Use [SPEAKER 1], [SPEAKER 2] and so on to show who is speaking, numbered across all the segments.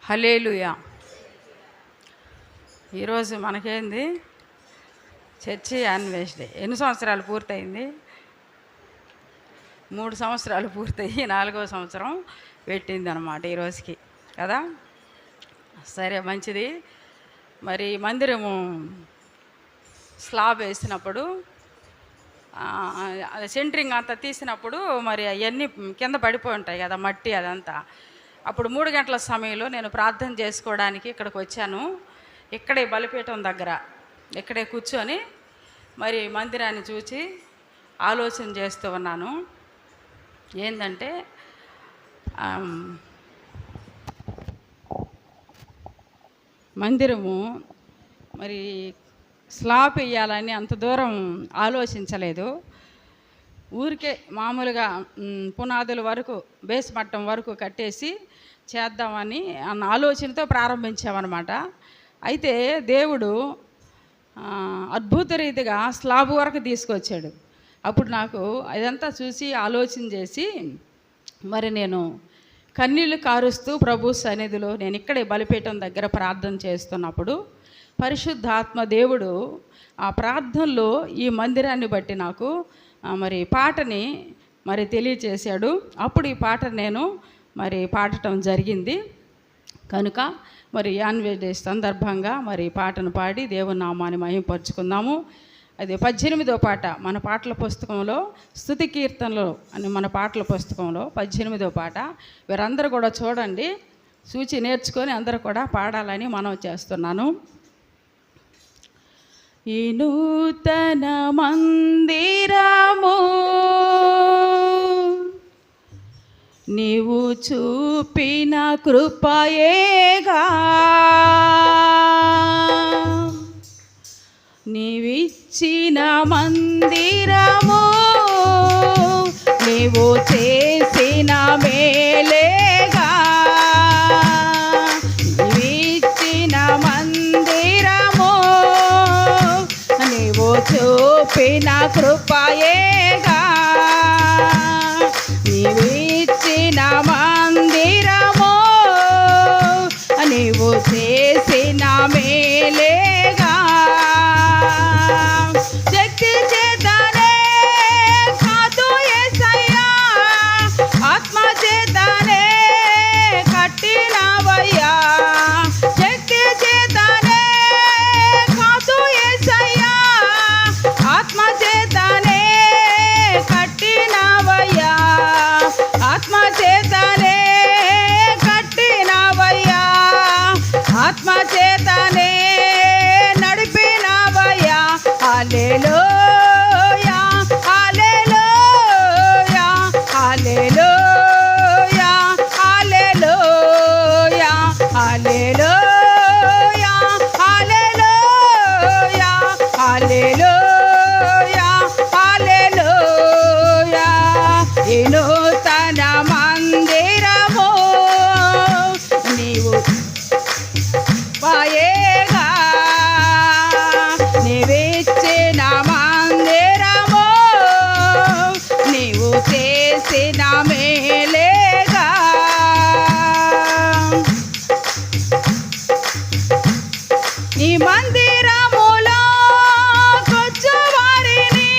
[SPEAKER 1] హల్లెలూయా. ఈరోజు మనకేంది church anniversary. ఎన్ని సంవత్సరాలు పూర్తయింది? 3 సంవత్సరాలు పూర్తయి 4వ సంవత్సరం పెట్టింది అనమాట ఈరోజుకి కదా. సరే, మంచిది. మరి మందిరము స్లాబ్ వేసినప్పుడు సెంటరింగ్ అంతా తీసినప్పుడు మరి అవన్నీ కింద పడిపోయి ఉంటాయి కదా, మట్టి అదంతా. అప్పుడు 3 గంటల సమయంలో నేను ప్రార్థన చేసుకోవడానికి ఇక్కడికి వచ్చాను. ఇక్కడే బలిపీఠం దగ్గర ఇక్కడే కూర్చొని మరి మందిరాన్ని చూసి ఆలోచన చేస్తూ ఉన్నాను. ఏంటంటే మందిరము మరి స్లాబ్ వేయాలని అంత దూరం ఆలోచించలేదు. ఊరికే మామూలుగా పునాదుల వరకు, బేస్ మట్టం వరకు కట్టేసి చేద్దామని అన్న ఆలోచనతో ప్రారంభించామన్నమాట. అయితే దేవుడు అద్భుత రీతిగా స్లాబ్ వరకు తీసుకొచ్చాడు. అప్పుడు నాకు అదంతా చూసి ఆలోచన చేసి మరి నేను కన్నీళ్లు కారుస్తూ ప్రభు సన్నిధిలో నేను ఇక్కడే బలిపీఠం దగ్గర ప్రార్థన చేస్తున్నప్పుడు పరిశుద్ధాత్మ దేవుడు ఆ ప్రార్థనలో ఈ మందిరాన్ని బట్టి నాకు మరి పాటని మరి తెలియచేశాడు. అప్పుడు ఈ పాట నేను మరి పాడటం జరిగింది. కనుక మరి యాన్యువల్ డే సందర్భంగా మరి పాటను పాడి దేవుని నామాన్ని మహిమపరుచుకుందాము. అది 18వ పాట మన పాటల పుస్తకంలో, స్తుతి కీర్తనలో అని మన పాటల పుస్తకంలో 18వ పాట. వీరందరూ కూడా చూడండి, చూచి నేర్చుకొని అందరూ కూడా పాడాలని మనం చేస్తున్నాను. ఈ నూతన మందిరము నీవు చూపిన కృపయేగా, నీవిచ్చిన మందిరము నీవు చేసిన మేలేగా, నీవిచ్చిన మందిరము నీవు చూపిన కృపయేగా, నీవిచ్చిన మందిరము నీవు చేసిన మేలేగా, శక్తి చేతనే కాదు యేసయ్యా, ఆత్మ చేతనే కట్టినవయ్యా, శక్తి చేతనే కాదు యేసయ్యా, ఆత్మ చేతనే కట్టినవయ్యా, ఆత్మ చేతనే కట్టినవయ్యా, ఆత్మ చేతనే నడిపినవయ్యా. హల్లెలూయా, హల్లెలూయా, హల్లెలూయా, హల్లెలూయా, హల్లెలూయా, హల్లెలూయా, హల్లెలూయా, హల్లెలూయా. ఈ నూతన మందిరము నీవు పాయేగా, నీవిచ్చిన మందిరము నీవు చేసిన మేలేగా, ఈ మందిరములో కొచ్చు వారిని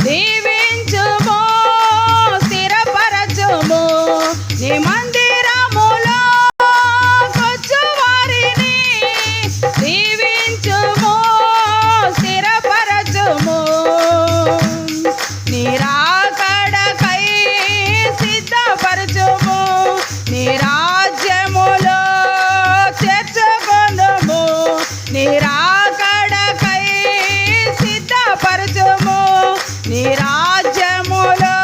[SPEAKER 1] దీవించుము, స్థిరపరచుము, నీ మందిరములో కొచ్చు వారిని దీవించుము, స్థిరపరచుము, నీ రాకడకై సిద్ధపరచుము, నీ రాజ్యములో చేర్చుకొనుము, నీ రాకడకై సిద్ధపరచుము, నీ రాజ్యములో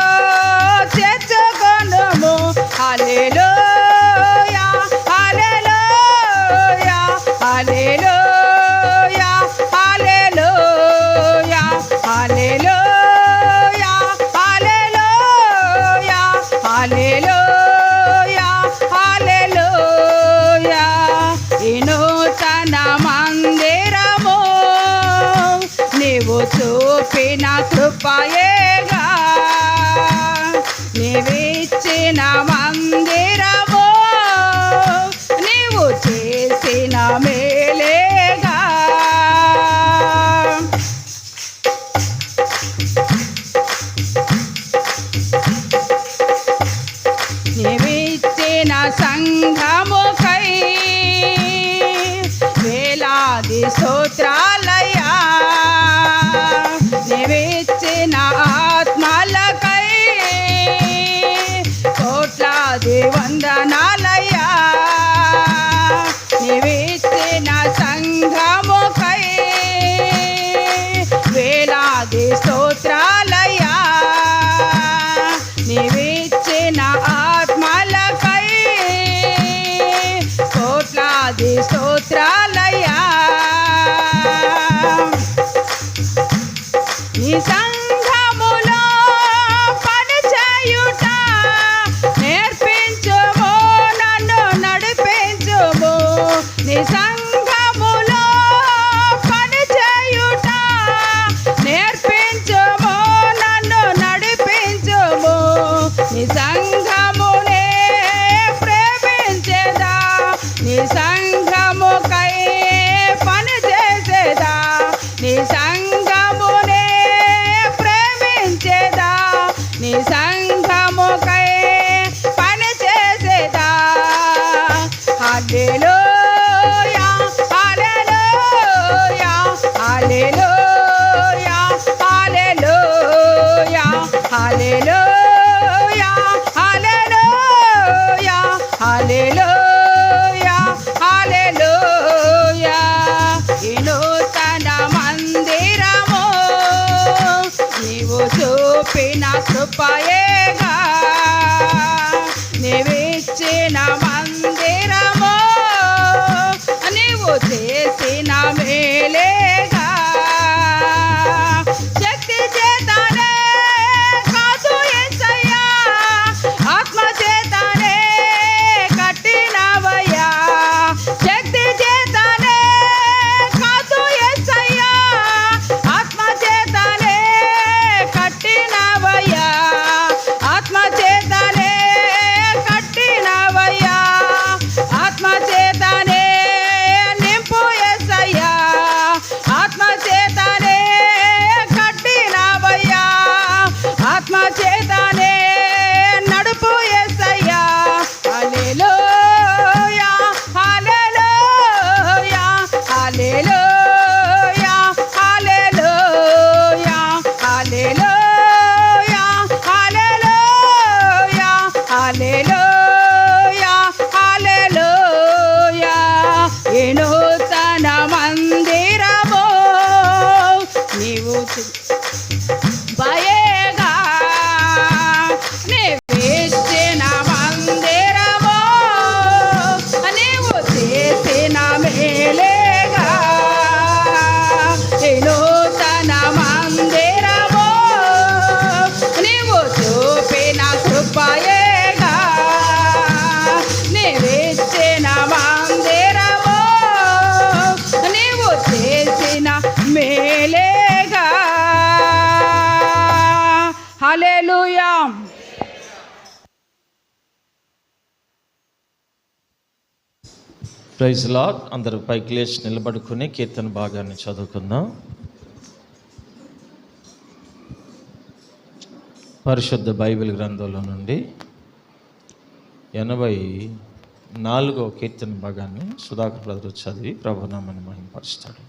[SPEAKER 1] చేర్చుకొనుము. హల్లెలూయా, హల్లెలూయా, హల్లెలూయా, హల్లెలూయా, హల్లెలూయా, హల్లెలూయా, హల్లెలూయా, హల్లెలూయా. ఈ నూతన మందిరము నీవు చూపిన కృపయేగా, నీవిచ్చిన మందిరము నీ కోట్లాది స్తోత్రాలయ్యా నీవిచ్చిన ఆత్మలకై కోట్లాది వందనాలయ్యా నీవిచ్చిన సంఘముకై వేలాది స్తోత్రాలయ్యా నీవిచ్చిన ఆత్మలకై కోట్లాది స్తోత్రాలయ్యా నీ సంఘములో పనిచేయుట నేర్పించుము నన్ను నడిపించుము నీ సంఘములో పనిచేయుట నేర్పించుము నన్ను నడిపించుము నీ సంఘమునే ప్రేమించేదా నీ సంఘముకై పని చేసేదా నీ సంఘమునే ప్రేమించేదా నీ సంఘముకై పని చేసేదా హల్లెలూయా హల్లెలూయా హల్లెలూయా హల్లెలూయా హల్లెలూయా హల్లెలూయా హల్లెలూయా హల్లెలూయా ఈ నూతన మందిరము నీవు చూపిన కృపయేగా నీవిచ్చిన మందిరము నీవు చేసిన మేలేగా శక్తి చేతనే కాదు యేసయ్యా ఆత్మ చేతనే కట్టినవయ్యా శక్తి చేతనే కాదు యేసయ్యా ఆత్మ చేతనే కట్టినవయ్యా ఆత్మ చేతనే కట్టినవయ్యా ఆత్మ చేతనే నింపు యేసయ్యా ఆత్మ చేతనే కట్టినవయ్యా ఆత్మ చేతనే నడుపు యేసయ్యా హల్లెలూయా హల్లెలూయా హల్లెలూయా హల్లెలూయా హల్లెలూయా హల్లెలూయా హల్లెలూయా హల్లెలూయా ఈ నూతన మందిరము నీవు భయేగా నీవిచ్చిన మందిరము నీవు చేసిన మేలేగా ఈ నూతన మందిరము నీవు చూపిన కృపయేగా నీవిచ్చిన మందిరము నీవు చేసిన మేలేగా హల్లెలూయా
[SPEAKER 2] ప్రైజ్ లార్డ్. అందరూ పైకి లేచి నిలబడుకుని కీర్తన భాగాన్ని చదువుకుందాం. పరిశుద్ధ బైబిల్ గ్రంథంలో నుండి 84వ కీర్తన భాగాన్ని సుధాకర్ బ్రదర్ చదివి ప్రభునామాన్ని మహిమపరుస్తాడు.